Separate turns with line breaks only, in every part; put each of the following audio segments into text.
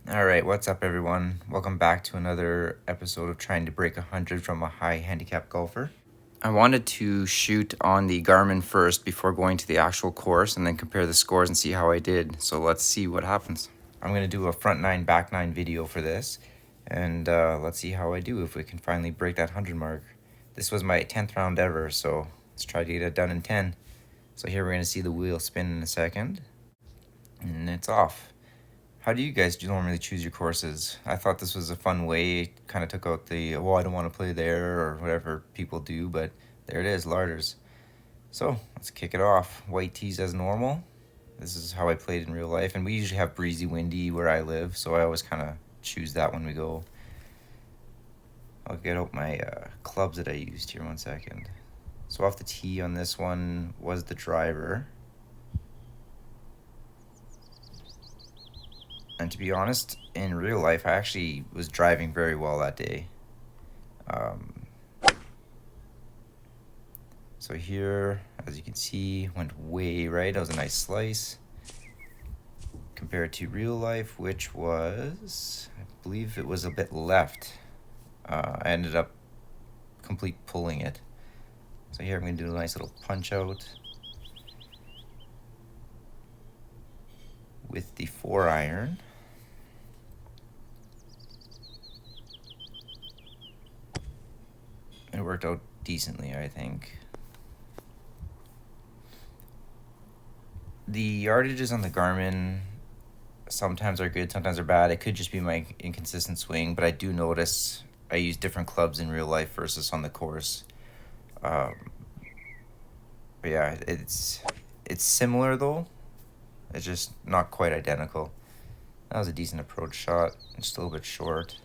Alright, what's up everyone? Welcome back to another episode of trying to break 100 from a high handicap golfer. I wanted to shoot on the Garmin first before going to the actual course and then compare the scores and see how I did. So let's see what happens. I'm going to do a front 9, back 9 video for this. And let's see how I do if we can finally break that 100 mark. This was my 10th round ever, so let's try to get it done in 10. So here we're going to see the wheel spin in a second. And it's off. How do you guys normally choose your courses? I thought this was a fun way. It kind of took out the, well, I don't want to play there or whatever people do, but there it is, larders. So let's kick it off. White tees as normal. This is how I played in real life, and we usually have breezy, windy where I live, so I always kind of choose that when we go. I'll get out my clubs that I used here 1 second. So off the tee on this one was the driver. And to be honest, in real life, I actually was driving very well that day. So here, as you can see, went way right. That was a nice slice. Compared to real life, which was, I believe it was a bit left. I ended up complete pulling it. So here I'm going to do a nice little punch out with the 4-iron. It worked out decently, I think. The yardages on the Garmin sometimes are good, sometimes are bad. It could just be my inconsistent swing, but I do notice I use different clubs in real life versus on the course. But yeah, it's similar though. It's just not quite identical. That was a decent approach shot. Just a little bit short.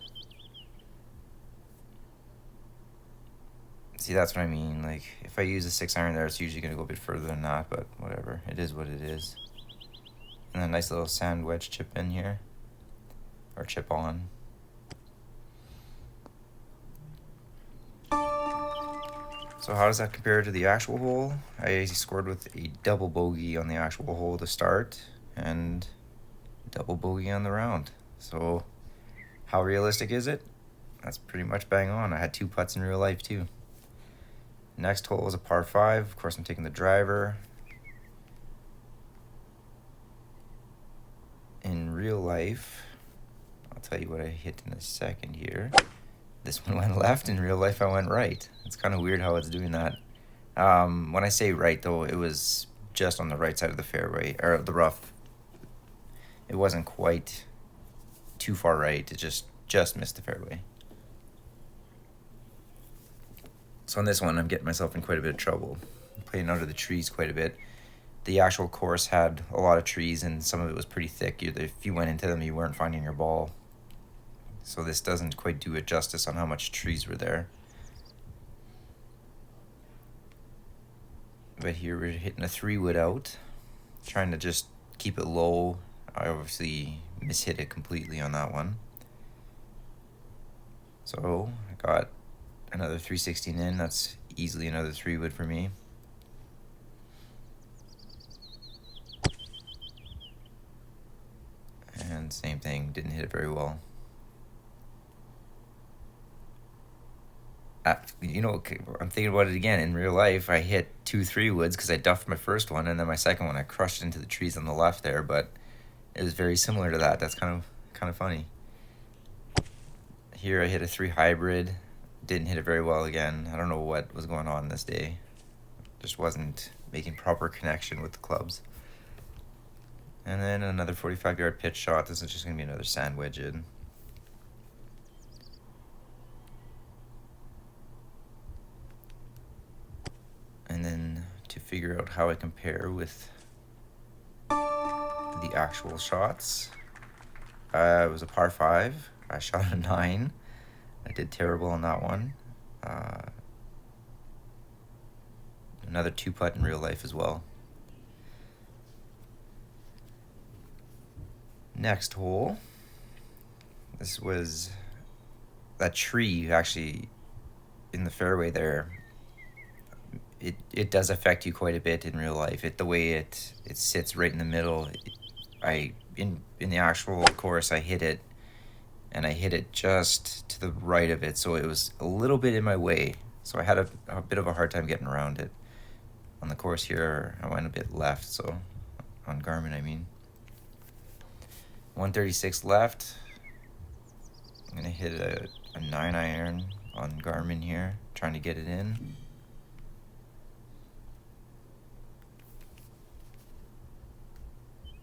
See, that's what I mean. Like, if I use a 6-iron there, it's usually going to go a bit further than that, but whatever. It is what it is. And a nice little sand wedge chip in here. Or chip on. So how does that compare to the actual hole? I scored with a double bogey on the actual hole to start, and double bogey on the round. So how realistic is it? That's pretty much bang on. I had 2 putts in real life too. Next hole is a par 5. Of course, I'm taking the driver. In real life, I'll tell you what I hit in a second here. This one went left. In real life, I went right. It's kind of weird how it's doing that. When I say right, though, it was just on the right side of the fairway, or the rough. It wasn't quite too far right. It just missed the fairway. So on this one, I'm getting myself in quite a bit of trouble. I'm playing under the trees quite a bit. The actual course had a lot of trees, and some of it was pretty thick. If you went into them, you weren't finding your ball. So this doesn't quite do it justice on how much trees were there. But here we're hitting a 3-wood out, trying to just keep it low. I obviously mishit it completely on that one. So I got another 316 in. That's easily another 3-wood for me. And same thing, didn't hit it very well. I'm thinking about it again. In real life, I hit 2 3-woods because I duffed my first one, and then my second one I crushed into the trees on the left there. But it was very similar to that. That's kind of funny. Here I hit a 3 hybrid. Didn't hit it very well again. I don't know what was going on this day. Just wasn't making proper connection with the clubs. And then another 45-yard pitch shot. This is just going to be another sand wedge in. And then to figure out how I compare with the actual shots, it was a par 5. I shot a 9. I did terrible on that one. Another 2-putt in real life as well. Next hole. This was that tree actually in the fairway there. It does affect you quite a bit in real life. The way it sits right in the middle. In the actual course, I hit it and I hit it just to the right of it, so it was a little bit in my way. So I had a bit of a hard time getting around it. On the course here, I went a bit left, so on Garmin, I mean. 136 left. I'm gonna hit a 9-iron on Garmin here, trying to get it in.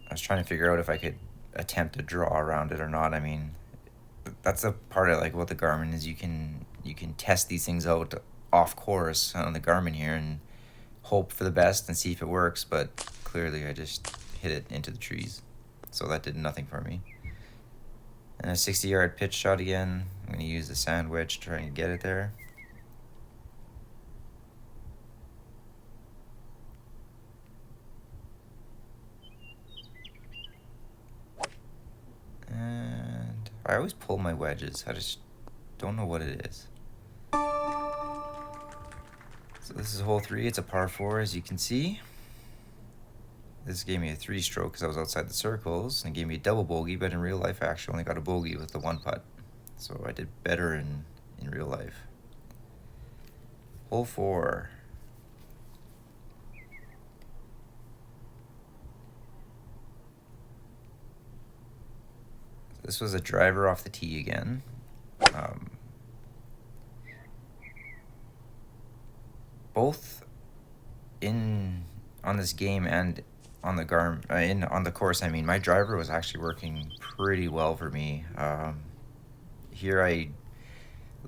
I was trying to figure out if I could attempt to draw around it or not. I mean, that's a part I like about the Garmin is you can test these things out off course on the Garmin here and hope for the best and see if it works, but clearly I just hit it into the trees, so that did nothing for me. And a 60-yard pitch shot again. I'm going to use the sand wedge to try and get it there. And I always pull my wedges. I just don't know what it is. So this is hole 3. It's a par 4, as you can see. This gave me a 3-stroke because I was outside the circles, and gave me a double bogey, but in real life I actually only got a bogey with the 1 putt. So I did better in real life. Hole 4. This was a driver off the tee again. Both on this game and on the on the course, I mean, my driver was actually working pretty well for me. Here it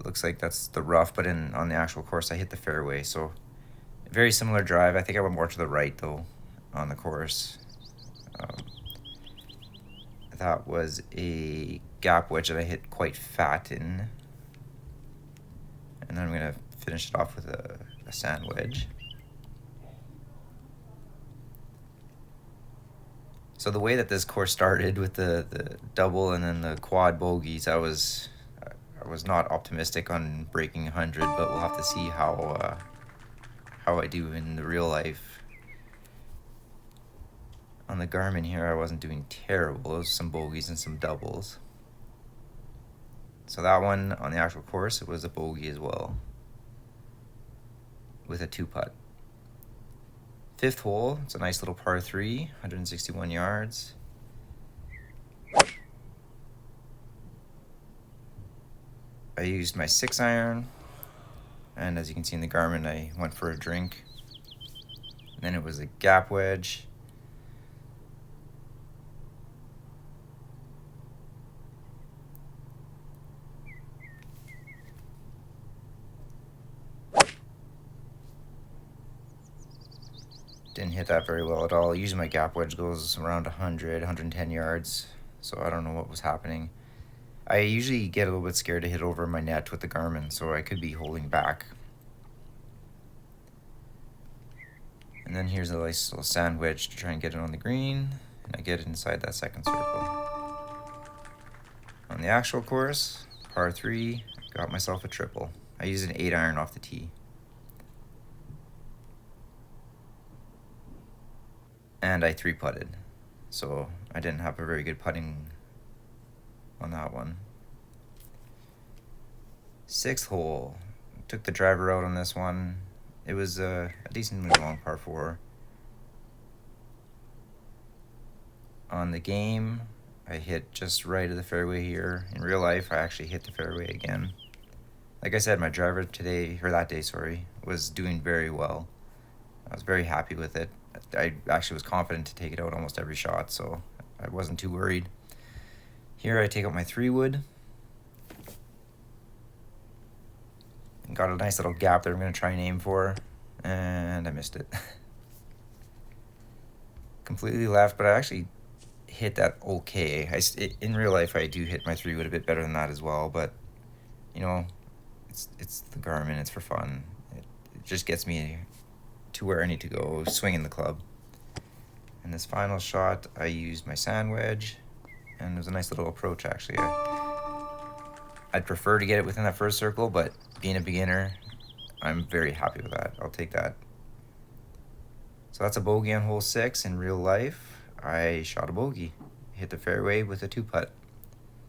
looks like that's the rough, but on the actual course I hit the fairway, so very similar drive. I think I went more to the right though on the course. That was a gap wedge that I hit quite fat in, and then I'm gonna finish it off with a sand wedge. So the way that this course started with the double and then the quad bogeys, I was not optimistic on breaking 100, but we'll have to see how I do in the real life. On the Garmin here, I wasn't doing terrible. It was some bogeys and some doubles. So that one on the actual course, it was a bogey as well, with a 2-putt. 5th hole, it's a nice little par 3, 161 yards. I used my 6-iron, and as you can see in the Garmin, I went for a drink. And then it was a gap wedge. Didn't hit that very well at all. Usually my gap wedge goes around 100, 110 yards, so I don't know what was happening. I usually get a little bit scared to hit over my net with the Garmin, so I could be holding back. And then here's a nice little sand wedge to try and get it on the green, and I get it inside that 2nd circle. On the actual course, par 3, got myself a triple. I used an 8-iron off the tee. And I 3-putted, so I didn't have a very good putting on that one. 6th hole, took the driver out on this one. It was a decently long par 4. On the game, I hit just right of the fairway here. In real life, I actually hit the fairway again. Like I said, my driver that day, was doing very well. I was very happy with it. I actually was confident to take it out almost every shot, so I wasn't too worried. Here I take out my 3-wood. And got a nice little gap that I'm going to try and aim for, and I missed it. Completely left, but I actually hit that okay. In real life, I do hit my 3-wood a bit better than that as well, but, you know, it's the Garmin, it's for fun. It just gets me to where I need to go, swinging the club. And this final shot, I used my sand wedge, and it was a nice little approach, actually. I'd prefer to get it within that 1st circle, but being a beginner, I'm very happy with that. I'll take that. So that's a bogey on hole 6. In real life, I shot a bogey. Hit the fairway with a 2-putt.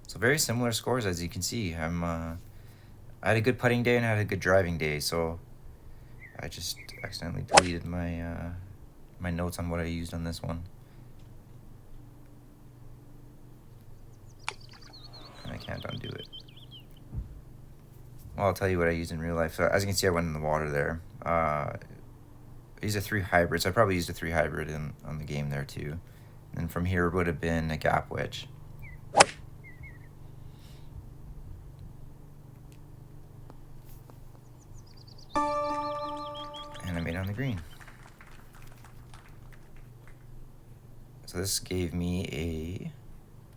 So very similar scores, as you can see. I had a good putting day and I had a good driving day, so I just accidentally deleted my my notes on what I used on this one. And I can't undo it. Well, I'll tell you what I used in real life. So as you can see, I went in the water there. I used a 3 hybrid, so I probably used a 3 hybrid on the game there too. And from here would have been a gap wedge. And I made it on the green. So this gave me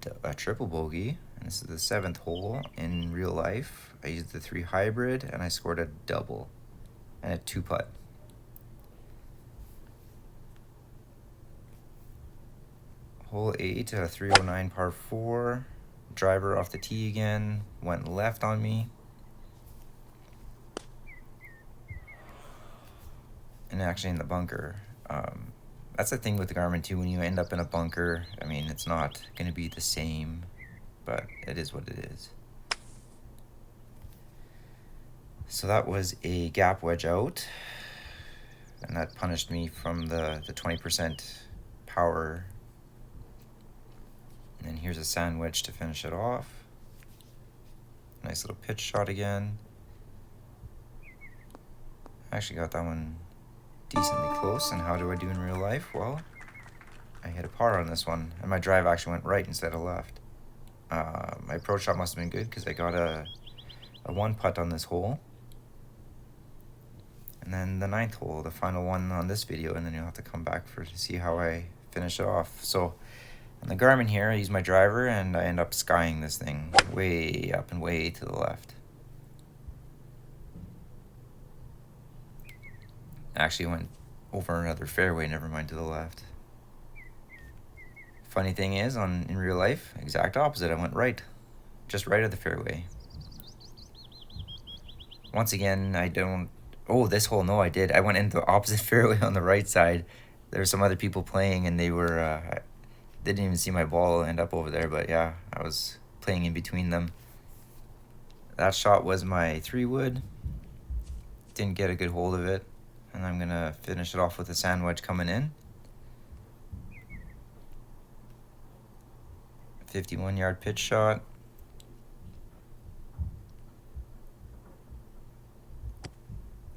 a triple bogey, and this is the 7th hole. In real life, I used the 3 hybrid, and I scored a double and a 2 putt. Hole 8, a 309 par 4. Driver off the tee again, went left on me. And actually in the bunker. That's the thing with the Garmin too, when you end up in a bunker, I mean, it's not going to be the same, but it is what it is. So that was a gap wedge out, and that punished me from the 20% power. And then here's a sand wedge to finish it off. Nice little pitch shot again. I actually got that one decently close. And how do I do in real life? Well, I hit a par on this one, and my drive actually went right instead of left. My approach shot must have been good because I got a 1 putt on this hole. And then the 9th hole, the final one on this video, and then you'll have to come back to see how I finish it off. So on the Garmin here, I use my driver, and I end up skying this thing way up and way to the left. Actually went over another fairway, never mind to the left. Funny thing is, in real life, exact opposite. I went right, just right of the fairway. Once again, I don't. Oh, this hole, no, I did. I went into the opposite fairway on the right side. There were some other people playing, and they didn't even see my ball end up over there. But yeah, I was playing in between them. That shot was my 3-wood. Didn't get a good hold of it, and I'm gonna finish it off with a sand wedge coming in. 51-yard pitch shot.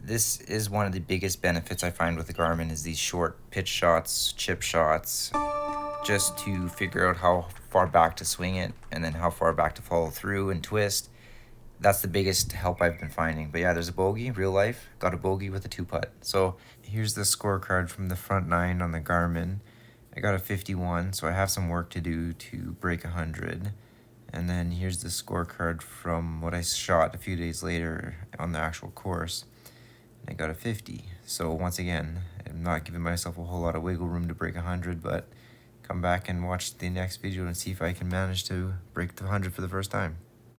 This is one of the biggest benefits I find with the Garmin, is these short pitch shots, chip shots, just to figure out how far back to swing it and then how far back to follow through and twist. That's the biggest help I've been finding. But yeah, there's a bogey, real life. Got a bogey with a 2 putt. So here's the scorecard from the front 9 on the Garmin. I got a 51, so I have some work to do to break 100. And then here's the scorecard from what I shot a few days later on the actual course. I got a 50. So once again, I'm not giving myself a whole lot of wiggle room to break 100, but come back and watch the next video and see if I can manage to break the 100 for the first time.